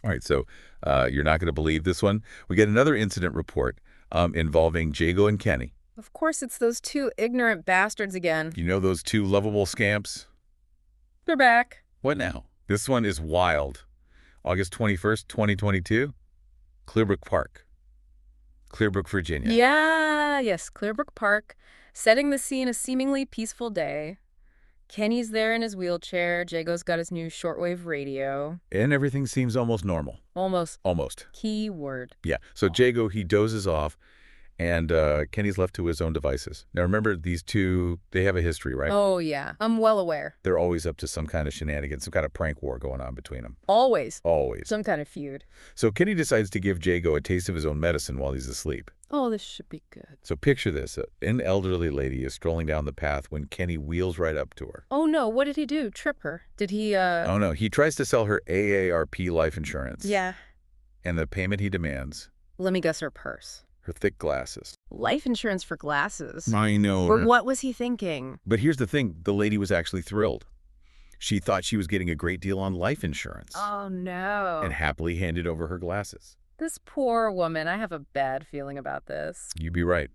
All right, so you're not going to believe this one. We get another incident report involving Jaygo and Kenny. Of course, it's those two ignorant bastards again. You know those two lovable scamps? They're back. What now? This one is wild. August 21st, 2022, Clearbrook Park, Clearbrook, Virginia. Yes, Clearbrook Park, setting the scene a seemingly peaceful day. Kenny's there in his wheelchair. Jaygo's got his new shortwave radio. And everything seems almost normal. Almost. Almost. Key word. Yeah, so Jaygo, he dozes off, and Kenny's left to his own devices. Now remember, these two, they have a history, right? Oh, yeah. I'm well aware. They're always up to some kind of shenanigans, some kind of prank war going on between them. Always. Always. Some kind of feud. So Kenny decides to give Jaygo a taste of his own medicine while he's asleep. Oh, this should be good. So picture this. An elderly lady is strolling down the path when Kenny wheels right up to her. Oh, no. What did he do? Trip her? Did he, Oh, no. He tries to sell her AARP life insurance. Yeah. And the payment he demands? Let me guess, her purse. Her thick glasses. Life insurance for glasses. I know. Or what was he thinking? But here's the thing. The lady was actually thrilled. She thought she was getting a great deal on life insurance. Oh, no. And happily handed over her glasses. This poor woman. I have a bad feeling about this. You'd be right.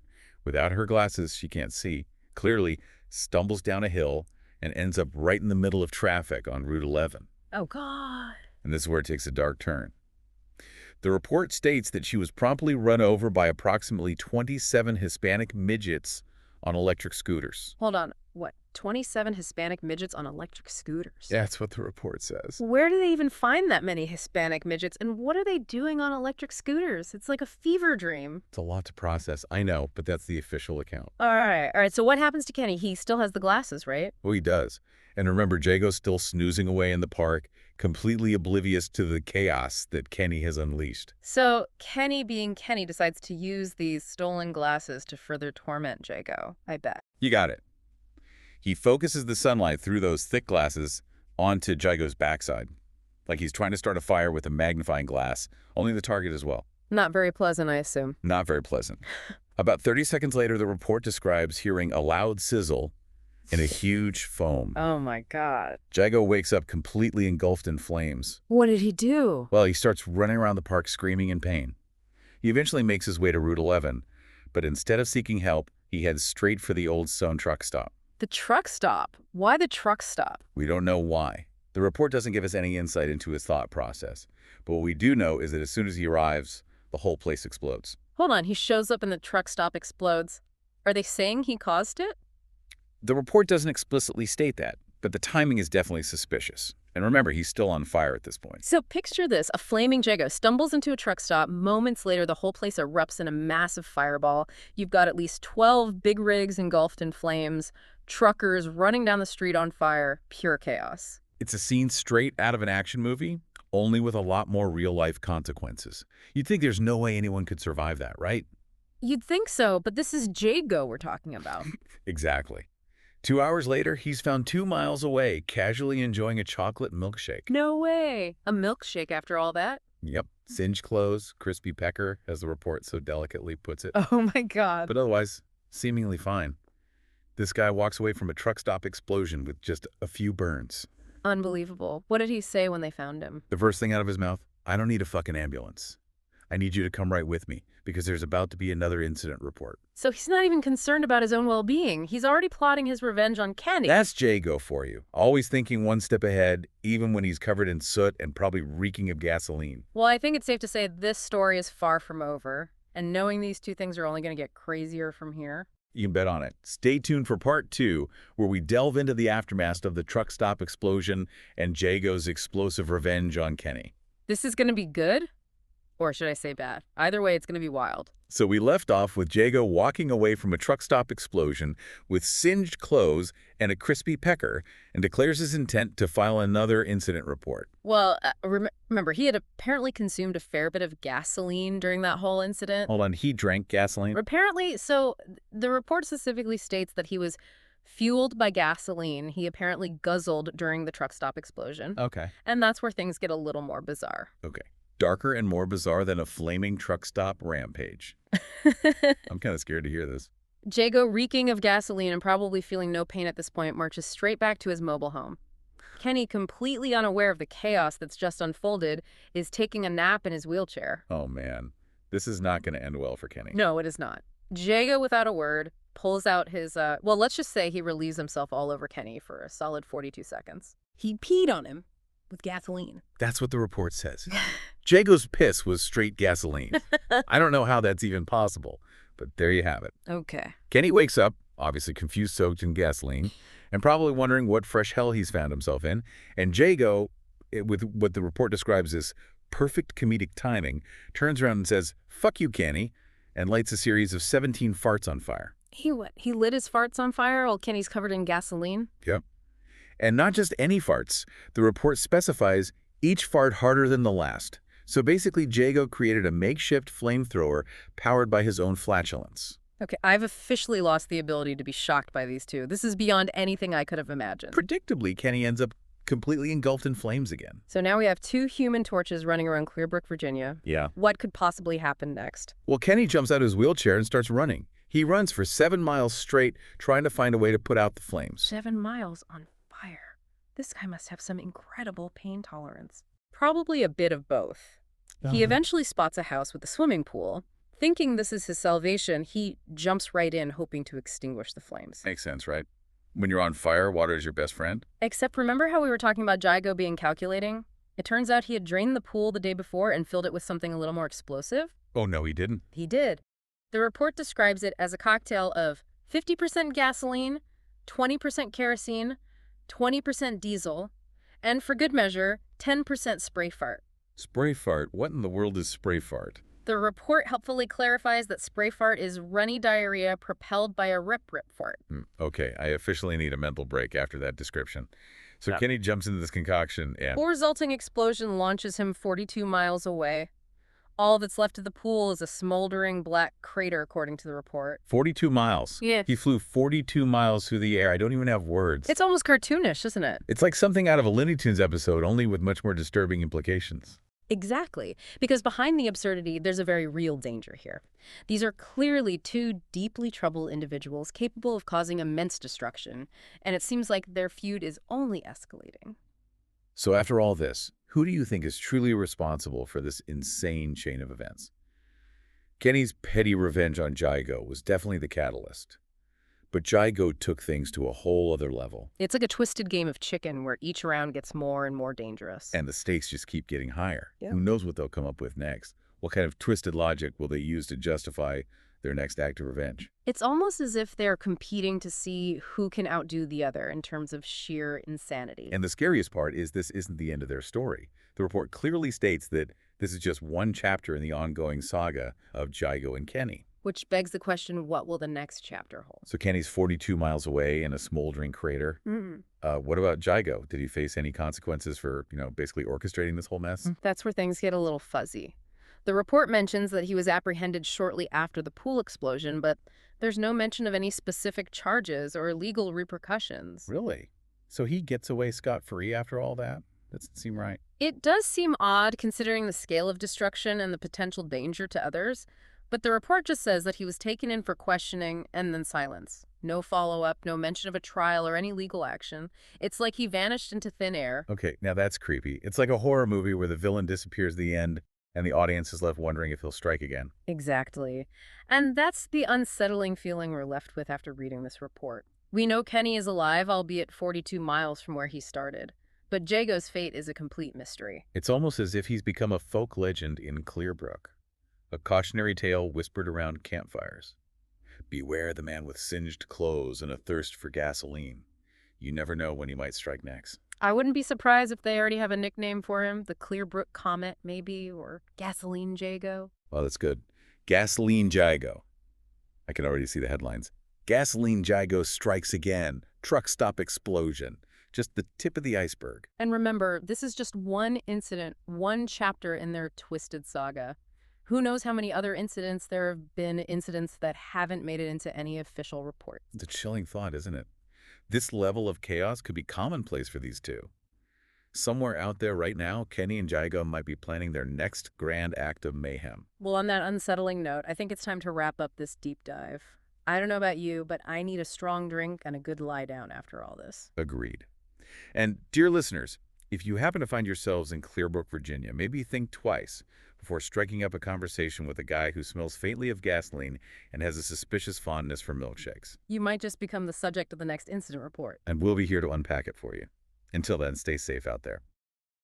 Without her glasses, she can't see. Clearly, stumbles down a hill and ends up right in the middle of traffic on Route 11. Oh, God. And this is where it takes a dark turn. The report states that she was promptly run over by approximately 27 Hispanic midgets on electric scooters. Hold on. What? 27 Hispanic midgets on electric scooters? Yeah, that's what the report says. Where do they even find that many Hispanic midgets? And what are they doing on electric scooters? It's like a fever dream. It's a lot to process, I know, but that's the official account. All right. So what happens to Kenny? He still has the glasses, right? Well, he does. And remember, Jaygo's still snoozing away in the park, completely oblivious to the chaos that Kenny has unleashed. So Kenny, being Kenny, decides to use these stolen glasses to further torment Jaygo, I bet. You got it. He focuses the sunlight through those thick glasses onto Jaygo's backside, like he's trying to start a fire with a magnifying glass, only the target as well. Not very pleasant, I assume. Not very pleasant. About 30 seconds later, the report describes hearing a loud sizzle and a huge foam. Oh, my God. Jaygo wakes up completely engulfed in flames. What did he do? Well, he starts running around the park screaming in pain. He eventually makes his way to Route 11, but instead of seeking help, he heads straight for the Old Stone truck stop. The truck stop? Why the truck stop? We don't know why. The report doesn't give us any insight into his thought process. But what we do know is that as soon as he arrives, the whole place explodes. Hold on, he shows up and the truck stop explodes. Are they saying he caused it? The report doesn't explicitly state that, but the timing is definitely suspicious. And remember, he's still on fire at this point. So picture this. A flaming Jaygo stumbles into a truck stop. Moments later, the whole place erupts in a massive fireball. You've got at least 12 big rigs engulfed in flames, truckers running down the street on fire, pure chaos. It's a scene straight out of an action movie, only with a lot more real-life consequences. You'd think there's no way anyone could survive that, right? You'd think so, but this is Jaygo we're talking about. Exactly. 2 hours later, he's found 2 miles away, casually enjoying a chocolate milkshake. No way. A milkshake after all that? Yep. Singed clothes, crispy pecker, as the report so delicately puts it. Oh, my God. But otherwise, seemingly fine. This guy walks away from a truck stop explosion with just a few burns. Unbelievable. What did he say when they found him? The first thing out of his mouth, I don't need a fucking ambulance. I need you to come right with me, because there's about to be another incident report. So he's not even concerned about his own well-being. He's already plotting his revenge on Kenny. That's Jaygo for you. Always thinking one step ahead, even when he's covered in soot and probably reeking of gasoline. Well, I think it's safe to say this story is far from over. And knowing these two things are only going to get crazier from here. You can bet on it. Stay tuned for part 2, where we delve into the aftermath of the truck stop explosion and Jaygo's explosive revenge on Kenny. This is going to be good? Or should I say bad? Either way, it's going to be wild. So we left off with Jaygo walking away from a truck stop explosion with singed clothes and a crispy pecker, and declares his intent to file another incident report. Well, remember, he had apparently consumed a fair bit of gasoline during that whole incident. Hold on, he drank gasoline? Apparently, so the report specifically states that he was fueled by gasoline. He apparently guzzled during the truck stop explosion. Okay. And that's where things get a little more bizarre. Okay. Darker and more bizarre than a flaming truck stop rampage. I'm kind of scared to hear this. Jaygo, reeking of gasoline and probably feeling no pain at this point, marches straight back to his mobile home. Kenny, completely unaware of the chaos that's just unfolded, is taking a nap in his wheelchair. Oh, man. This is not going to end well for Kenny. No, it is not. Jaygo, without a word, pulls out his, well, let's just say he relieves himself all over Kenny for a solid 42 seconds. He peed on him with gasoline. That's what the report says. Jaygo's piss was straight gasoline. I don't know how that's even possible, but there you have it. Okay. Kenny wakes up, obviously confused, soaked in gasoline, and probably wondering what fresh hell he's found himself in. And Jaygo, with what the report describes as perfect comedic timing, turns around and says, "Fuck you, Kenny," and lights a series of 17 farts on fire. He what? He lit his farts on fire while Kenny's covered in gasoline? Yep. And not just any farts. The report specifies each fart harder than the last. So basically, Jaygo created a makeshift flamethrower powered by his own flatulence. Okay, I've officially lost the ability to be shocked by these two. This is beyond anything I could have imagined. Predictably, Kenny ends up completely engulfed in flames again. So now we have two human torches running around Clearbrook, Virginia. Yeah. What could possibly happen next? Well, Kenny jumps out of his wheelchair and starts running. He runs for 7 miles straight, trying to find a way to put out the flames. 7 miles on fire. This guy must have some incredible pain tolerance. Probably a bit of both. He eventually spots a house with a swimming pool. Thinking this is his salvation, he jumps right in, hoping to extinguish the flames. Makes sense, right? When you're on fire, water is your best friend. Except remember how we were talking about Jaygo being calculating? It turns out he had drained the pool the day before and filled it with something a little more explosive. Oh, no, he didn't. He did. The report describes it as a cocktail of 50% gasoline, 20% kerosene, 20% diesel, and for good measure, 10% spray fart. Spray fart? What in the world is spray fart? The report helpfully clarifies that spray fart is runny diarrhea propelled by a rip-rip fart. Okay, I officially need a mental break after that description. So Yeah. Kenny jumps into this concoction and... The resulting explosion launches him 42 miles away. All that's left of the pool is a smoldering black crater, according to the report. 42 miles. Yeah. He flew 42 miles through the air. I don't even have words. It's almost cartoonish, isn't it? It's like something out of a Looney Tunes episode, only with much more disturbing implications. Exactly, because behind the absurdity, there's a very real danger here. These are clearly two deeply troubled individuals capable of causing immense destruction, and it seems like their feud is only escalating. So after all this, who do you think is truly responsible for this insane chain of events? Kenny's petty revenge on Jaygo was definitely the catalyst. But Jaygo took things to a whole other level. It's like a twisted game of chicken where each round gets more and more dangerous. And the stakes just keep getting higher. Yeah. Who knows what they'll come up with next? What kind of twisted logic will they use to justify their next act of revenge? It's almost as if they're competing to see who can outdo the other in terms of sheer insanity. And the scariest part is this isn't the end of their story. The report clearly states that this is just one chapter in the ongoing saga of Jaygo and Kenny. Which begs the question, what will the next chapter hold? So Kenny's 42 miles away in a smoldering crater. What about Jaygo? Did he face any consequences for, basically orchestrating this whole mess? That's where things get a little fuzzy. The report mentions that he was apprehended shortly after the pool explosion, but there's no mention of any specific charges or legal repercussions. Really? So he gets away scot-free after all that? That doesn't seem right. It does seem odd considering the scale of destruction and the potential danger to others, but the report just says that he was taken in for questioning and then silence. No follow-up, no mention of a trial or any legal action. It's like he vanished into thin air. Okay, now that's creepy. It's like a horror movie where the villain disappears at the end and the audience is left wondering if he'll strike again. Exactly. And that's the unsettling feeling we're left with after reading this report. We know Kenny is alive, albeit 42 miles from where he started. But Jaygo's fate is a complete mystery. It's almost as if he's become a folk legend in Clearbrook. A cautionary tale whispered around campfires. Beware the man with singed clothes and a thirst for gasoline. You never know when he might strike next. I wouldn't be surprised if they already have a nickname for him. The Clearbrook Comet, maybe, or Gasoline Jaygo. Well, that's good. Gasoline Jaygo. I can already see the headlines. Gasoline Jaygo strikes again. Truck stop explosion. Just the tip of the iceberg. And remember, this is just one incident, one chapter in their twisted saga. Who knows how many other incidents there have been, incidents that haven't made it into any official report. It's a chilling thought, isn't it? This level of chaos could be commonplace for these two. Somewhere out there right now, Kenny and Jaygo might be planning their next grand act of mayhem. Well, on that unsettling note, I think it's time to wrap up this deep dive. I don't know about you, but I need a strong drink and a good lie down after all this. Agreed. And dear listeners, if you happen to find yourselves in Clearbrook, Virginia, maybe think twice before striking up a conversation with a guy who smells faintly of gasoline and has a suspicious fondness for milkshakes. You might just become the subject of the next incident report. And we'll be here to unpack it for you. Until then, stay safe out there.